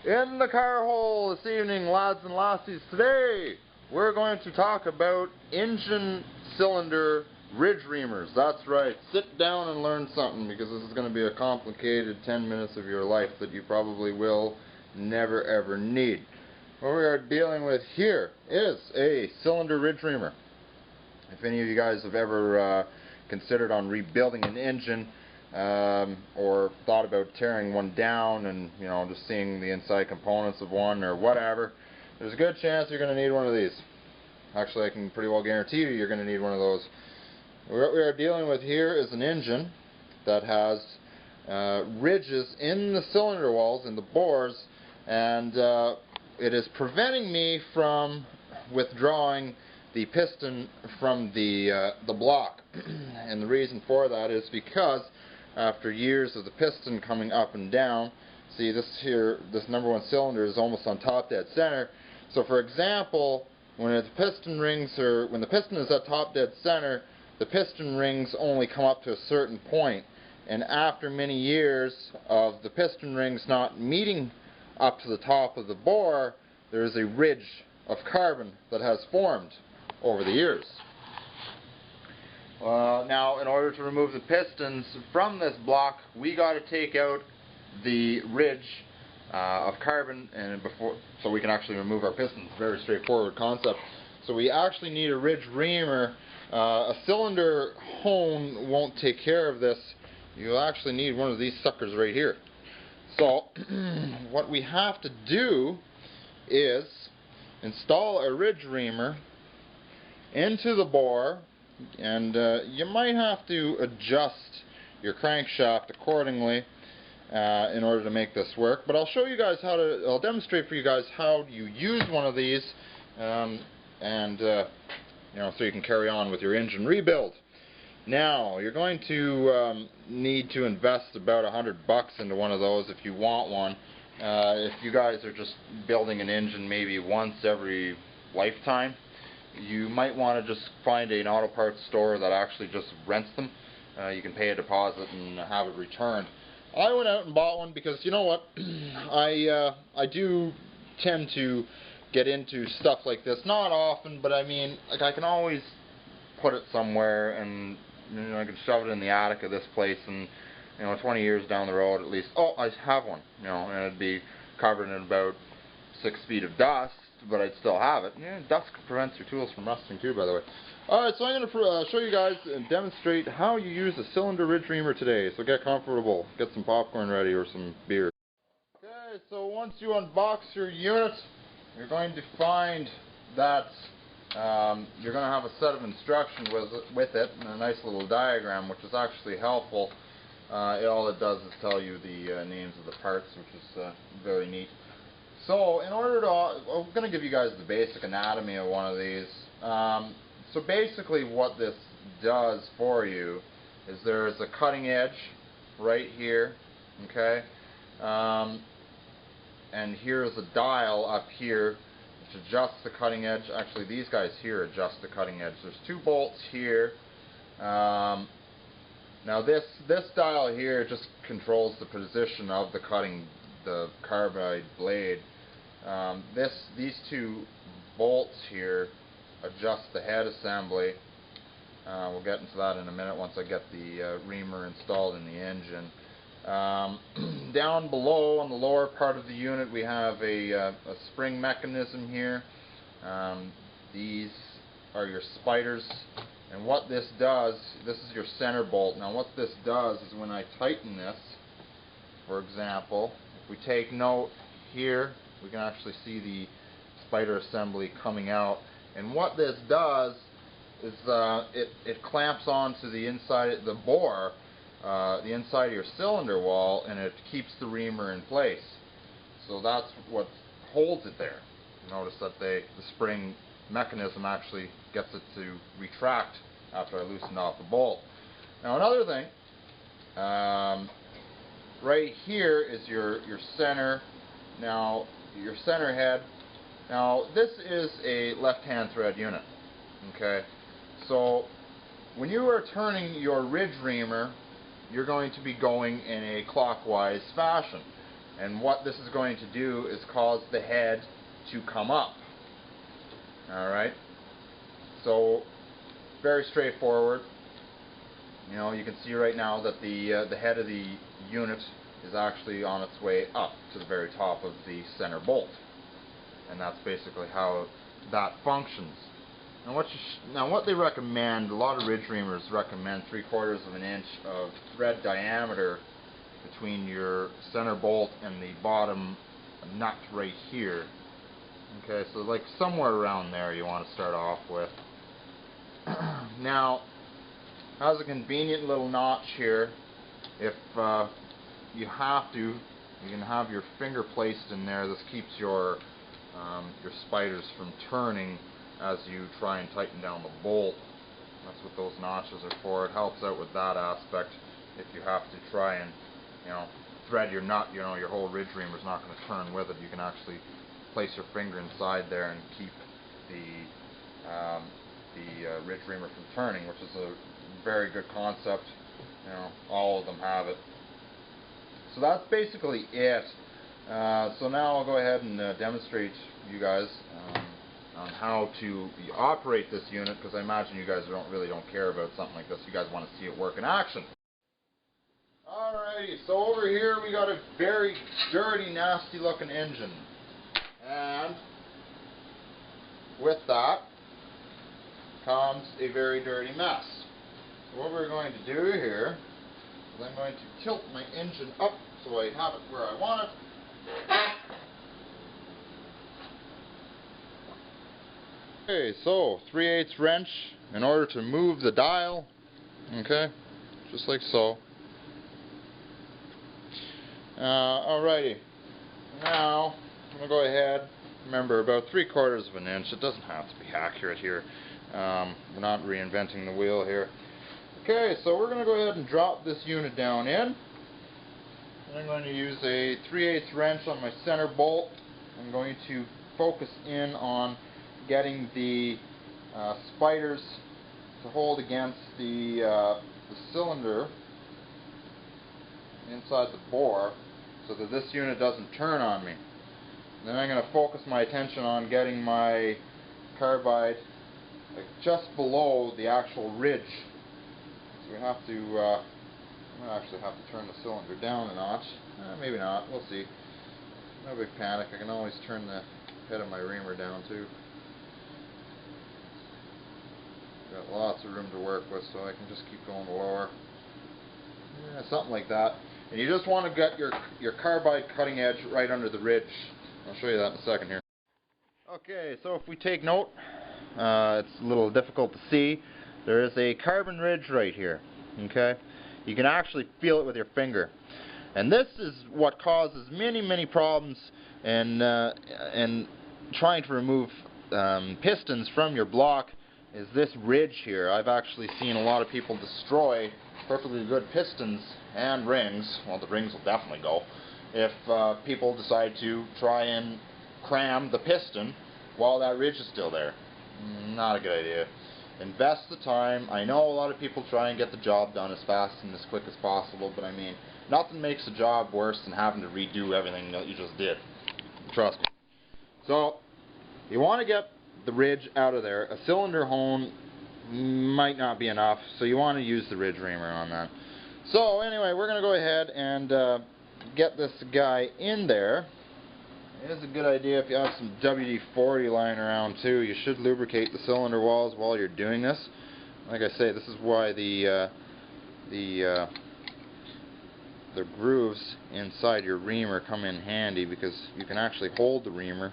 In the car hole this evening, lads and lassies, today we're going to talk about engine cylinder ridge reamers. That's right, sit down and learn something, because this is going to be a complicated 10 minutes of your life that you probably will never ever need. What we are dealing with here is a cylinder ridge reamer. If any of you guys have ever considered on rebuilding an engine, or thought about tearing one down and just seeing the inside components of one or whatever, there's a good chance you're going to need one of these. Actually, I can pretty well guarantee you're going to need one of those. What we are dealing with here is an engine that has ridges in the cylinder walls, in the bores, and it is preventing me from withdrawing the piston from the block. And the reason for that is because after years of the piston coming up and down, see this number one cylinder is almost on top dead center. So for example, when the piston is at top dead center, the piston rings only come up to a certain point, and after many years of the piston rings not meeting up to the top of the bore, there is a ridge of carbon that has formed over the years. Now, in order to remove the pistons from this block, we got to take out the ridge of carbon, and so we can actually remove our pistons. Very straightforward concept. So we actually need a ridge reamer. A cylinder hone won't take care of this. You'll actually need one of these suckers right here. So what we have to do is install a ridge reamer into the bore, and you might have to adjust your crankshaft accordingly in order to make this work. But I'll show you guys I'll demonstrate for you guys how you use one of these, so you can carry on with your engine rebuild. Now, you're going to need to invest about $100 into one of those if you want one. If you guys are just building an engine maybe once every lifetime, you might want to just find an auto parts store that actually just rents them. You can pay a deposit and have it returned. I went out and bought one because, you know what, I do tend to get into stuff like this. Not often, but I mean, like, I can always put it somewhere, and I can shove it in the attic of this place, and 20 years down the road at least, oh, I have one, and it'd be covered in about 6 feet of dust, but I'd still have it. Dust prevents your tools from rusting too, by the way. Alright, so I'm going to show you guys and demonstrate how you use a cylinder ridge reamer today. So get comfortable, get some popcorn ready or some beer. Okay, so once you unbox your unit, you're going to find that you're going to have a set of instructions with it and a nice little diagram, which is actually helpful. All it does is tell you the names of the parts, which is very neat. So in order to, I'm going to give you guys the basic anatomy of one of these. So basically what this does for you is there's a cutting edge right here, okay? And here's a dial up here which adjusts the cutting edge. Actually, these guys here adjust the cutting edge. There's 2 bolts here. Now this dial here just controls the position of the carbide blade. These 2 bolts here adjust the head assembly. We'll get into that in a minute once I get the reamer installed in the engine. Down below on the lower part of the unit we have a spring mechanism here. These are your spiders, and what this does, this is your center bolt. Now what this does is when I tighten this, for example, if we take note here, we can actually see the spider assembly coming out, and what this does is it clamps onto the inside of the bore, the inside of your cylinder wall, and it keeps the reamer in place. So that's what holds it there. Notice that the spring mechanism actually gets it to retract after I loosened off the bolt. Now another thing, right here is your center. Now your center head. Now this is a left-hand thread unit. Okay, so when you are turning your ridge reamer, you're going to be going in a clockwise fashion. And what this is going to do is cause the head to come up. Alright? So, very straightforward. You know, you can see right now that the head of the unit is actually on its way up to the very top of the center bolt. And that's basically how that functions. Now what they recommend, a lot of ridge reamers recommend 3/4 of an inch of thread diameter between your center bolt and the bottom nut right here. Okay, so like somewhere around there you want to start off with. Now, has a convenient little notch here. If you have to, you can have your finger placed in there. This keeps your spiders from turning as you try and tighten down the bolt. That's what those notches are for. It helps out with that aspect. If you have to try and, thread your nut, your whole ridge reamer is not going to turn with it. You can actually place your finger inside there and keep the ridge reamer from turning, which is a very good concept. All of them have it. So that's basically it. So now I'll go ahead and demonstrate you guys on how to operate this unit, because I imagine you guys really don't care about something like this. You guys want to see it work in action. Alrighty, so over here we got a very dirty, nasty looking engine. And with that comes a very dirty mess. So what we're going to do here is I'm going to tilt my engine up so I have it where I want it. Okay, so 3/8 wrench in order to move the dial. Okay, just like so. Alrighty, now I'm going to go ahead, remember about 3/4 of an inch. It doesn't have to be accurate here. We're not reinventing the wheel here. Okay, so we're going to go ahead and drop this unit down in. And I'm going to use a 3/8 wrench on my center bolt. I'm going to focus in on getting the spiders to hold against the cylinder inside the bore so that this unit doesn't turn on me. And then I'm going to focus my attention on getting my carbide like just below the actual ridge. So we have to, I'm going to actually have to turn the cylinder down a notch. Maybe not, we'll see. No big panic, I can always turn the head of my reamer down too. Got lots of room to work with, so I can just keep going lower. Yeah, something like that. And you just want to get your carbide cutting edge right under the ridge. I'll show you that in a second here. Okay, so if we take note, it's a little difficult to see. There is a carbon ridge right here. Okay, you can actually feel it with your finger, and this is what causes many problems in trying to remove pistons from your block. Is this ridge here. I've actually seen a lot of people destroy perfectly good pistons and rings. Well, the rings will definitely go if people decide to try and cram the piston while that ridge is still there. Not a good idea. Invest the time. I know a lot of people try and get the job done as fast and as quick as possible, but I mean, nothing makes a job worse than having to redo everything that you just did. Trust me. So, you want to get the ridge out of there. A cylinder hone might not be enough, so you want to use the ridge reamer on that. So anyway, we're going to go ahead and get this guy in there. It is a good idea if you have some WD-40 lying around too. You should lubricate the cylinder walls while you're doing this. Like I say, this is why the grooves inside your reamer come in handy, because you can actually hold the reamer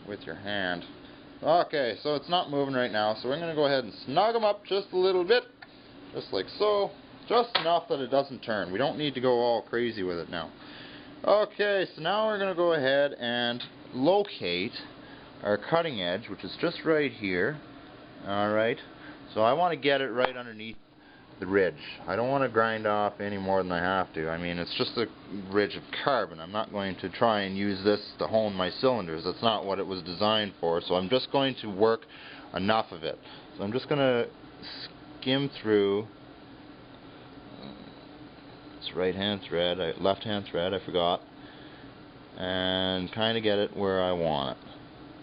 with your hand. Okay, so it's not moving right now, so we're going to go ahead and snug them up just a little bit, just like so, just enough that it doesn't turn. We don't need to go all crazy with it now. Okay, so now we're going to go ahead and locate our cutting edge, which is just right here. Alright, so I want to get it right underneath the ridge. I don't want to grind off any more than I have to. I mean, it's just a ridge of carbon. I'm not going to try and use this to hone my cylinders. That's not what it was designed for. So I'm just going to work enough of it. So I'm just going to skim through. It's right hand thread, left hand thread, I forgot. and kind of get it where I want it.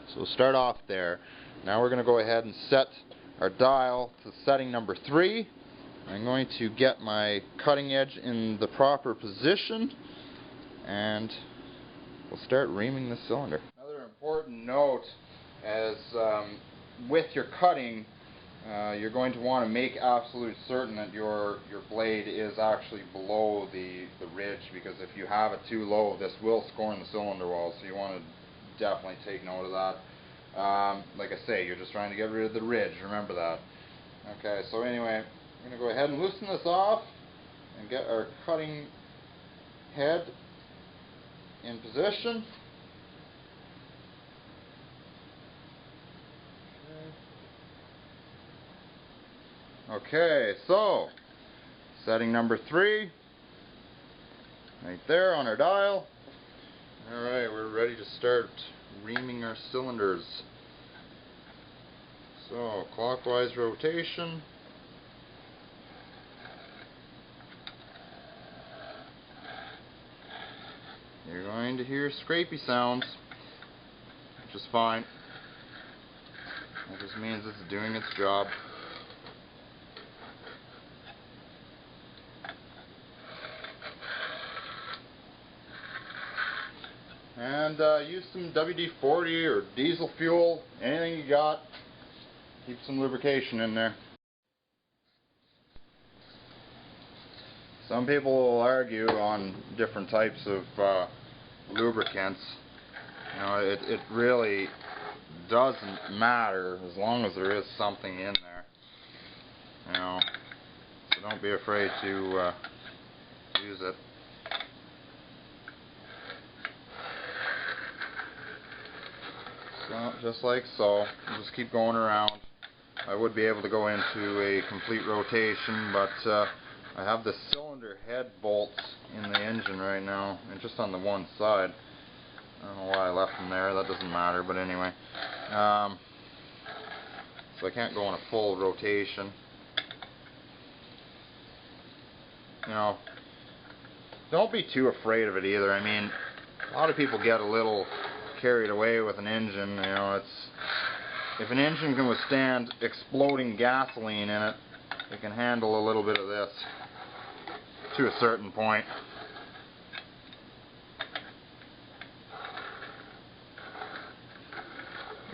So we'll start off there. Now we're going to go ahead and set our dial to setting number 3. I'm going to get my cutting edge in the proper position, and we'll start reaming the cylinder. Another important note is with your cutting, you're going to want to make absolute certain that your blade is actually below the ridge, because if you have it too low, this will scorn the cylinder wall, so you want to definitely take note of that. Like I say, you're just trying to get rid of the ridge, remember that. Okay, so anyway, I'm going to go ahead and loosen this off and get our cutting head in position. Okay, so setting number 3 right there on our dial. Alright, we're ready to start reaming our cylinders. So clockwise rotation. You're going to hear scrapey sounds, which is fine. That just means it's doing its job. And use some WD-40 or diesel fuel, anything you got. Keep some lubrication in there. Some people will argue on different types of lubricants. You know, it really doesn't matter as long as there is something in there. You know, so don't be afraid to use it. So, just like so, just keep going around. I would be able to go into a complete rotation, but I have the cylinder head bolts in the engine right now, and just on the one side. I don't know why I left them there, that doesn't matter, but anyway. So I can't go in a full rotation. You know, don't be too afraid of it either. I mean, a lot of people get a little carried away with an engine. You know, if an engine can withstand exploding gasoline in it, it can handle a little bit of this to a certain point.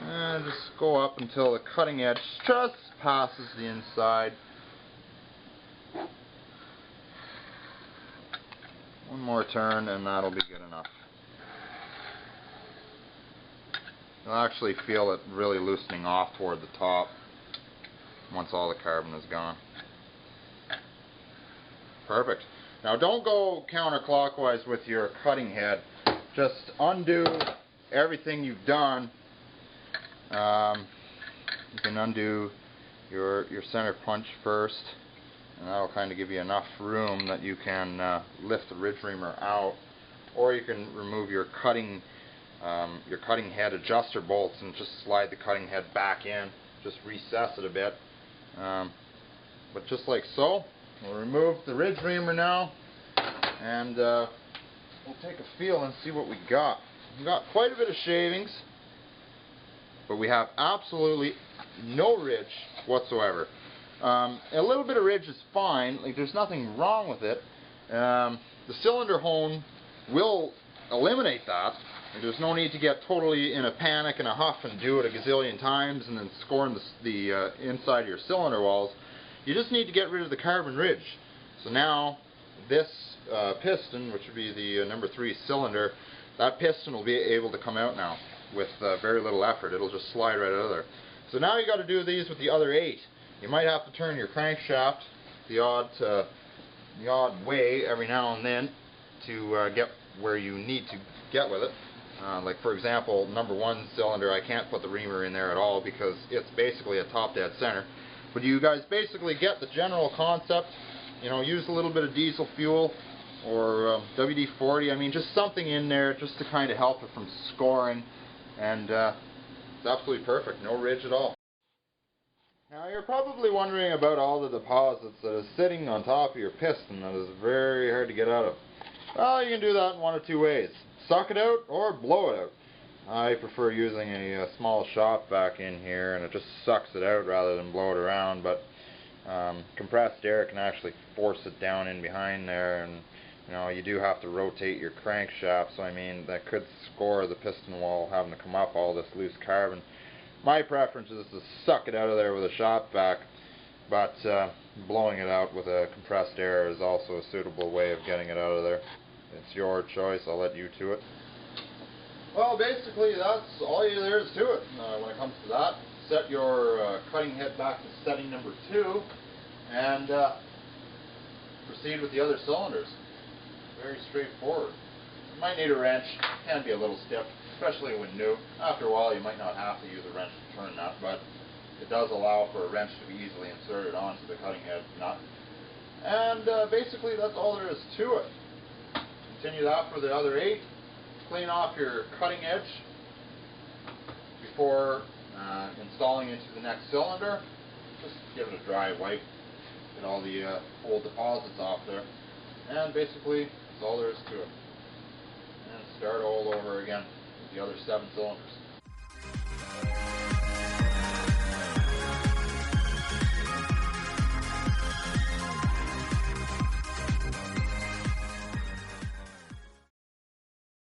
And just go up until the cutting edge just passes the inside. One more turn and that'll be good enough. You'll actually feel it really loosening off toward the top once all the carbon is gone. Perfect. Now don't go counterclockwise with your cutting head. Just undo everything you've done. You can undo your center punch first, and that'll kind of give you enough room that you can lift the Ridge Reamer out, or you can remove your cutting head adjuster bolts and just slide the cutting head back in, just recess it a bit. But just like so, we'll remove the Ridge Reamer now, and we'll take a feel and see what we got. We've got quite a bit of shavings, but we have absolutely no ridge whatsoever. A little bit of ridge is fine, like there's nothing wrong with it. The cylinder hone will eliminate that. There's no need to get totally in a panic and a huff and do it a gazillion times and then scorn the inside of your cylinder walls. You just need to get rid of the carbon ridge. So now this piston, which would be the number 3 cylinder, that piston will be able to come out now with very little effort. It'll just slide right out of there. So now you got to do these with the other 8. You might have to turn your crankshaft the odd way every now and then to get where you need to get with it. Like for example, number 1 cylinder, I can't put the reamer in there at all because it's basically a top dead center. But you guys basically get the general concept. You know, use a little bit of diesel fuel or WD-40. I mean, just something in there just to kind of help it from scoring, and it's absolutely perfect. No ridge at all. Now you're probably wondering about all the deposits that is sitting on top of your piston that is very hard to get out of. Well, you can do that in one of two ways. Suck it out or blow it out. I prefer using a small shop vac in here, and it just sucks it out rather than blow it around, but compressed air can actually force it down in behind there, and you do have to rotate your crankshaft, so I mean that could score the piston wall having to come up all this loose carbon. My preference is to suck it out of there with a shop vac, but blowing it out with a compressed air is also a suitable way of getting it out of there. It's your choice, I'll let you to it. Well, basically that's all there is to it when it comes to that. Set your cutting head back to setting number 2 and proceed with the other cylinders. Very straightforward. You might need a wrench. It can be a little stiff, especially when new. After a while you might not have to use a wrench to turn that, but it does allow for a wrench to be easily inserted onto the cutting head nut. And basically that's all there is to it. Continue that for the other 8. Clean off your cutting edge before installing into the next cylinder. Just give it a dry wipe, get all the old deposits off there, and basically that's all there is to it. And start all over again with the other 7 cylinders.